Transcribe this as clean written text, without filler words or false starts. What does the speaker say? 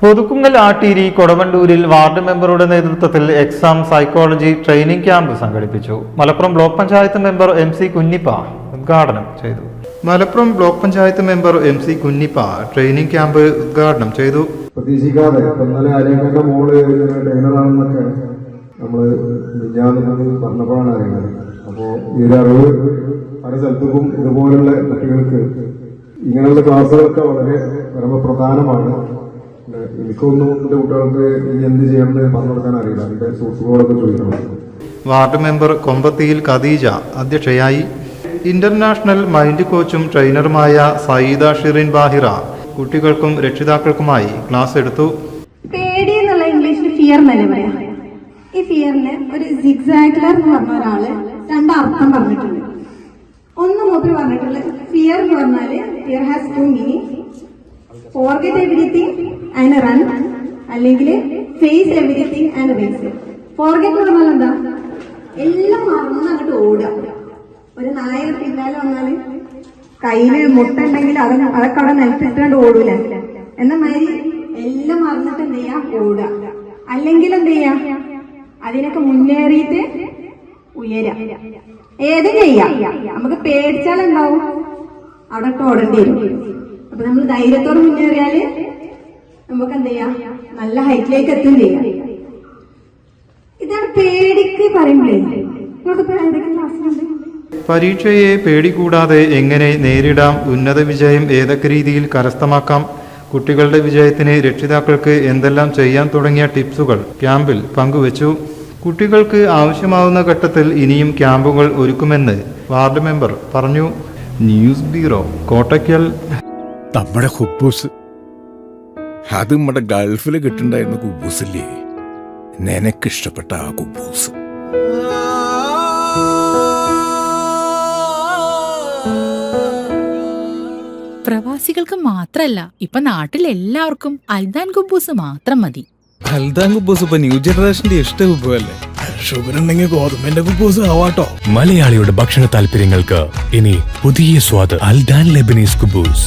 പുതുക്കുങ്ങൽ Atteeri കൊടവണ്ടൂരിൽ ward മെമ്പറുടെ നേതൃത്വത്തിൽ exam psychology training camp സംഘടിപ്പിച്ചു. Malappuram block panchayat member MC Kunhippa ഉദ്ഘാടനം ചെയ്തു. Malappuram block panchayat member MC Kunhippa training camp ഉദ്ഘാടനം ചെയ്തു. പ്രതീക്ഷിക്കാതെ ഇന്നലെ അരേഖന്റെ മോള് ട്രെയിനറാണെന്നൊക്കെ നമ്മള് പറഞ്ഞപ്പോഴാണ് അറിയുന്നത്. അപ്പോ ഈ ഒരു അറിവ് പല സ്ഥലത്തും ഇതുപോലുള്ള കുട്ടികൾക്ക് ഇങ്ങനെയുള്ള ക്ലാസ്സുകളൊക്കെ വളരെ പ്രധാനമാണ്. എനിക്കൊന്നും എന്റെ കുട്ടികൾക്ക് ഇനി എന്ത് ചെയ്യണമെന്ന് പറഞ്ഞു കൊടുക്കാൻ അറിയില്ല. എന്റെ സുഹൃത്തുക്കളോടൊക്കെ ചോദിക്കണം. വാർഡ് മെമ്പർ കൊമ്പത്തിയിൽ ഖദീജ അധ്യക്ഷയായി. ഇന്റർനാഷണൽ മൈൻഡ് കോച്ചും ട്രെയിനറുമായ സയ്യിദ ഷിറിൻ ബാഹിറ കുട്ടികൾക്കും രക്ഷിതാക്കൾക്കുമായി ക്ലാസ് എടുത്തു. പേടി എന്നുള്ള ഇംഗ്ലീഷിൽ ഫിയർ എന്നല്ലേ പറയാം. ഈ ഫിയറിന് ഒരു സിഗ്സാഗ്ലർ എന്ന് പറഞ്ഞ ഒരാള് രണ്ടർത്ഥം പറഞ്ഞിട്ടുണ്ട്. ഒന്ന് മൂപ്പര് പറഞ്ഞിട്ടുള്ള ഫിയർ എന്ന് പറഞ്ഞാല് fear has two meaning. Forget everything and run, അല്ലെങ്കിൽ face everything and rise. Forget എന്ന് പറഞ്ഞാൽ എന്താ? എല്ലാം മറന്ന് അങ്ങോട്ട് ഓടുക. ഒരു നായക പിന്നാലെ വന്നാല് കയ്യില് മുട്ട ഉണ്ടെങ്കിൽ അതൊക്കെ അവിടെ നിലത്തിട്ടാണ്ട് ഓടൂല. എന്ന മാതിരി എല്ലാം മറന്നിട്ട് എന്ത് ചെയ്യാ? ഓടുക. അല്ലെങ്കിൽ എന്ത് ചെയ്യാ? അതിനൊക്കെ മുന്നേറിയിട്ട് ഉയരാം. ഏതും ചെയ്യാം. നമുക്ക് പേടിച്ചാൽ എന്താവും? അവിടെ ഓടേണ്ടി വരും. അപ്പൊ നമ്മൾ ധൈര്യത്തോടെ മുന്നേറിയാല് നമുക്ക് എന്ത് ചെയ്യാം? നല്ല ഹൈറ്റിലേക്ക് എത്തും ചെയ്യാം. ഇതാണ് പേടിക്ക് പറയുമ്പോഴേ. പരീക്ഷയെ പേടി കൂടാതെ എങ്ങനെ നേരിടാം, ഉന്നത വിജയം ഏതൊക്കെ രീതിയിൽ കരസ്ഥമാക്കാം, കുട്ടികളുടെ വിജയത്തിന് രക്ഷിതാക്കൾക്ക് എന്തെല്ലാം ചെയ്യാൻ തുടങ്ങിയ ടിപ്സുകൾ ക്യാമ്പിൽ പങ്കുവച്ചു. കുട്ടികൾക്ക് ആവശ്യമാവുന്ന ഘട്ടത്തിൽ ഇനിയും ക്യാമ്പുകൾ ഒരുക്കുമെന്ന് വാർഡ് മെമ്പർ പറഞ്ഞു. News bureau, Kottakkal. നമ്മുടെ കുബൂസ് അത് നമ്മുടെ ഗൾഫിൽ കിട്ടുണ്ടായിരുന്ന കുബൂസില്ലേ, നിനക്കിഷ്ടപ്പെട്ട ആ കുബൂസ്. പ്രവാസികൾക്ക് മാത്രല്ല, ഇപ്പൊ നാട്ടിൽ എല്ലാവർക്കും അൽദാൻ കുബൂസ് മാത്രം മതി. അൽദാൻ കുബൂസ് ഇപ്പൊ ന്യൂ ജനറേഷന്റെ ഇഷ്ട കുബുവല്ലേ. ഷുഗർ ഉണ്ടെങ്കിൽ ഗോതമ്പിന്റെ കുബൂസ് ആവാട്ടോ. മലയാളിയുടെ ഭക്ഷണ താല്പര്യങ്ങൾക്ക് ഇനി പുതിയ സ്വാദ്. അൽദാൻ ലെബനീസ് കുബൂസ്.